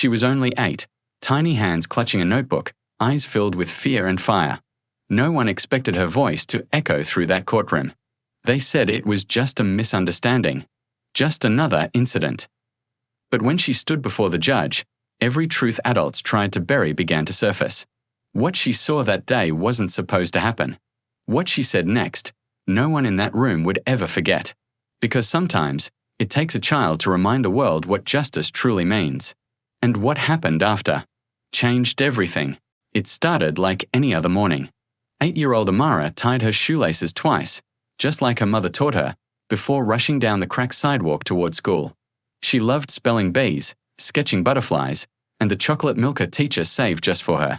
She was only 8, tiny hands clutching a notebook, eyes filled with fear and fire. No one expected her voice to echo through that courtroom. They said it was just a misunderstanding, just another incident. But when she stood before the judge, every truth adults tried to bury began to surface. What she saw that day wasn't supposed to happen. What she said next, no one in that room would ever forget. Because sometimes, it takes a child to remind the world what justice truly means. And what happened after changed everything. It started like any other morning. 8-year-old Amara tied her shoelaces twice, just like her mother taught her, before rushing down the cracked sidewalk toward school. She loved spelling bees, sketching butterflies, and the chocolate milk her teacher saved just for her.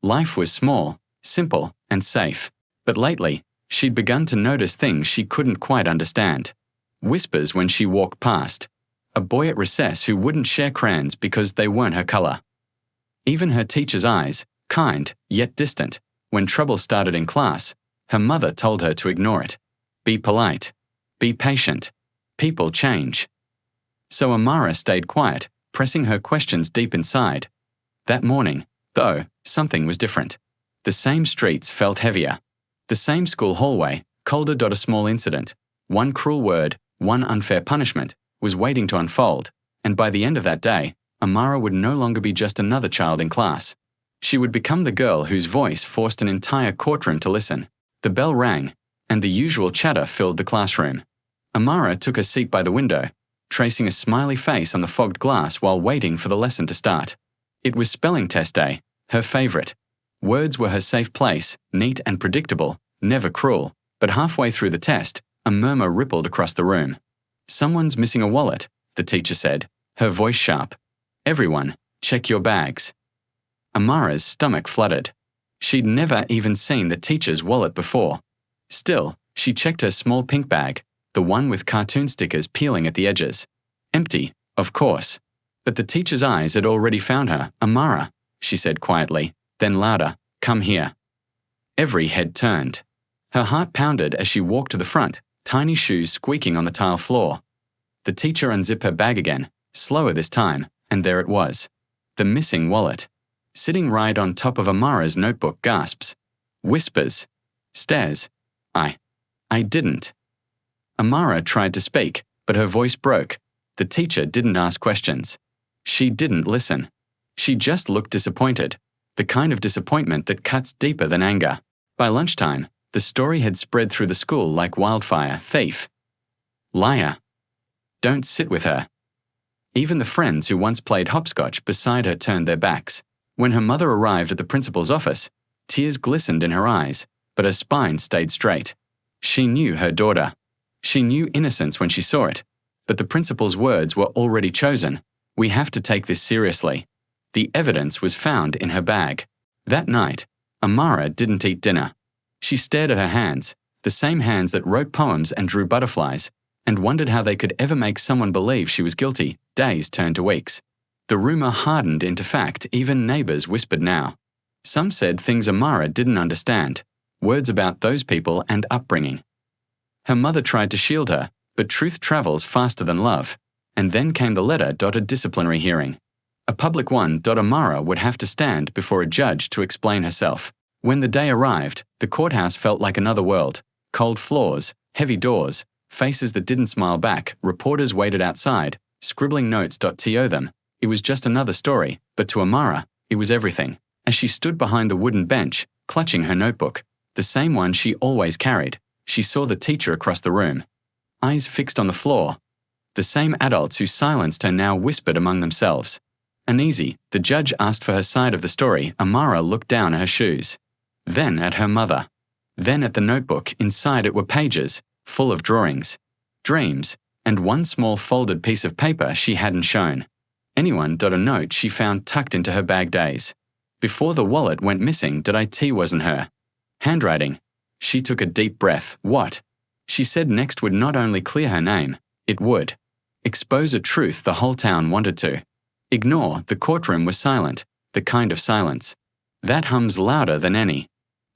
Life was small, simple, and safe. But lately, she'd begun to notice things she couldn't quite understand. Whispers when she walked past. A boy at recess who wouldn't share crayons because they weren't her color. Even her teacher's eyes, kind yet distant. When trouble started in class, her mother told her to ignore it. Be polite. Be patient. People change. So Amara stayed quiet, pressing her questions deep inside. That morning, though, something was different. The same streets felt heavier. The same school hallway, colder. A small incident, one cruel word, one unfair punishment, was waiting to unfold, and by the end of that day, Amara would no longer be just another child in class. She would become the girl whose voice forced an entire courtroom to listen. The bell rang, and the usual chatter filled the classroom. Amara took a seat by the window, tracing a smiley face on the fogged glass while waiting for the lesson to start. It was spelling test day, her favorite. Words were her safe place, neat and predictable, never cruel. But halfway through the test, a murmur rippled across the room. Someone's missing a wallet, the teacher said, her voice sharp. Everyone, check your bags. Amara's stomach fluttered. She'd never even seen the teacher's wallet before. Still, she checked her small pink bag, the one with cartoon stickers peeling at the edges. Empty, of course. But the teacher's eyes had already found her. Amara, she said quietly, then louder, come here. Every head turned. Her heart pounded as she walked to the front, tiny shoes squeaking on the tile floor. The teacher unzipped her bag again, slower this time, and there it was. The missing wallet. Sitting right on top of Amara's notebook. Gasps. Whispers. Stares. I didn't. Amara tried to speak, but her voice broke. The teacher didn't ask questions. She didn't listen. She just looked disappointed, the kind of disappointment that cuts deeper than anger. By lunchtime, the story had spread through the school like wildfire. Thief. Liar. Don't sit with her. Even the friends who once played hopscotch beside her turned their backs. When her mother arrived at the principal's office, tears glistened in her eyes, but her spine stayed straight. She knew her daughter. She knew innocence when she saw it, but the principal's words were already chosen. We have to take this seriously. The evidence was found in her bag. That night, Amara didn't eat dinner. She stared at her hands, the same hands that wrote poems and drew butterflies, and wondered how they could ever make someone believe she was guilty. Days turned to weeks. The rumor hardened into fact. Even neighbors whispered now. Some said things Amara didn't understand, words about those people and upbringing. Her mother tried to shield her, but truth travels faster than love. And then came the letter. A disciplinary hearing. A public one. Amara would have to stand before a judge to explain herself. When the day arrived, the courthouse felt like another world. Cold floors, heavy doors, faces that didn't smile back. Reporters waited outside, scribbling notes. To them, it was just another story, but to Amara, it was everything. As she stood behind the wooden bench, clutching her notebook, the same one she always carried, she saw the teacher across the room. Eyes fixed on the floor. The same adults who silenced her now whispered among themselves. Uneasy, the judge asked for her side of the story. Amara looked down at her shoes. Then at her mother. Then at the notebook. Inside it were pages, full of drawings, dreams, and one small folded piece of paper she hadn't shown. Anyone. A note she found tucked into her bag days before the wallet went missing. It wasn't her. Handwriting. She took a deep breath. What she said next would not only clear her name, it would expose a truth the whole town wanted to ignore. The courtroom was silent, the kind of silence that hums louder than any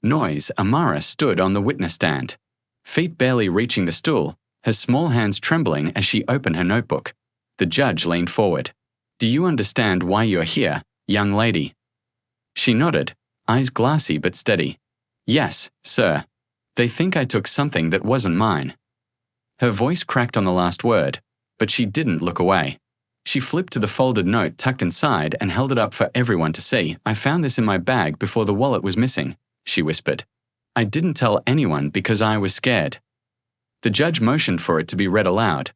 noise. Amara stood on the witness stand, feet barely reaching the stool, her small hands trembling as she opened her notebook. The judge leaned forward. Do you understand why you're here, young lady? She nodded, eyes glassy but steady. Yes, sir. They think I took something that wasn't mine. Her voice cracked on the last word, but she didn't look away. She flipped to the folded note tucked inside and held it up for everyone to see. I found this in my bag before the wallet was missing, she whispered. I didn't tell anyone because I was scared. The judge motioned for it to be read aloud.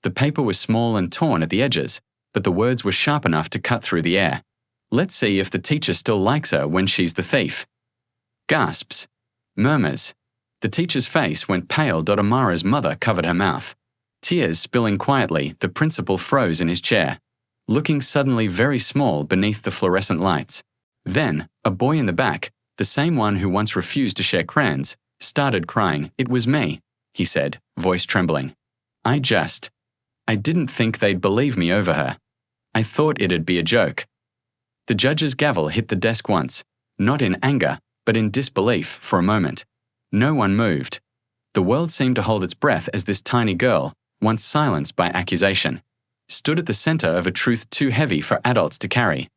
The paper was small and torn at the edges, but the words were sharp enough to cut through the air. Let's see if the teacher still likes her when she's the thief. Gasps. Murmurs. The teacher's face went pale. Amara's mother covered her mouth. Tears spilling quietly, the principal froze in his chair, looking suddenly very small beneath the fluorescent lights. Then, a boy in the back, the same one who once refused to share crayons, started crying. It was me, he said, voice trembling. I didn't think they'd believe me over her. I thought it'd be a joke. The judge's gavel hit the desk once, not in anger, but in disbelief for a moment. No one moved. The world seemed to hold its breath as this tiny girl, once silenced by accusation, stood at the center of a truth too heavy for adults to carry.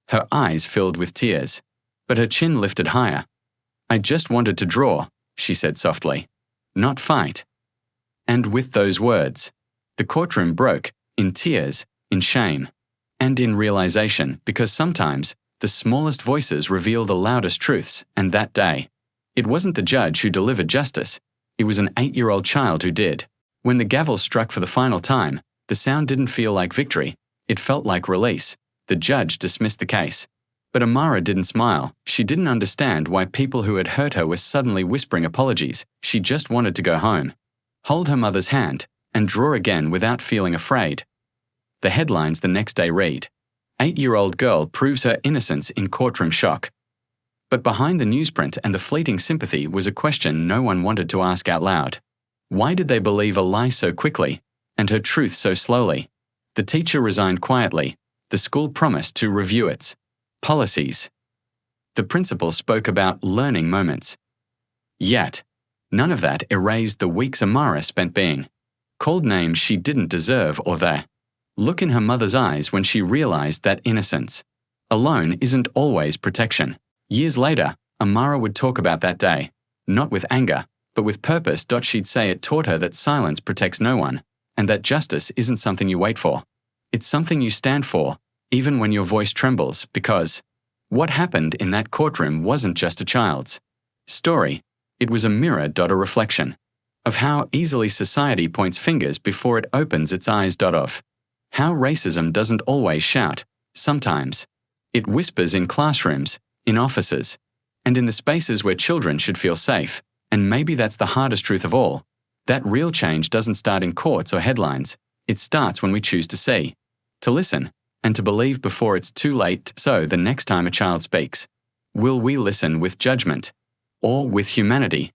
Her eyes filled with tears, but her chin lifted higher. I just wanted to draw, she said softly, not fight. And with those words, the courtroom broke, in tears, in shame, and in realization, because sometimes the smallest voices reveal the loudest truths, and that day, it wasn't the judge who delivered justice, it was an 8-year-old child who did. When the gavel struck for the final time, the sound didn't feel like victory, it felt like release. The judge dismissed the case. But Amara didn't smile. She didn't understand why people who had hurt her were suddenly whispering apologies. She just wanted to go home, hold her mother's hand, and draw again without feeling afraid. The headlines the next day read, 8-year-old girl proves her innocence in courtroom shock. But behind the newsprint and the fleeting sympathy was a question no one wanted to ask out loud. Why did they believe a lie so quickly, and her truth so slowly? The teacher resigned quietly. The school promised to review its policies. The principal spoke about learning moments. Yet, none of that erased the weeks Amara spent being called names she didn't deserve or the look in her mother's eyes when she realized that innocence alone isn't always protection. Years later, Amara would talk about that day, not with anger, but with purpose. She'd say it taught her that silence protects no one, and that justice isn't something you wait for. It's something you stand for, even when your voice trembles, because what happened in that courtroom wasn't just a child's story, it was a mirror. A reflection of how easily society points fingers before it opens its eyes. Of how racism doesn't always shout, sometimes it whispers in classrooms, in offices, and in the spaces where children should feel safe. And maybe that's the hardest truth of all, that real change doesn't start in courts or headlines, it starts when we choose to see, to listen, and to believe before it's too late. So the next time a child speaks, will we listen with judgment, or with humanity?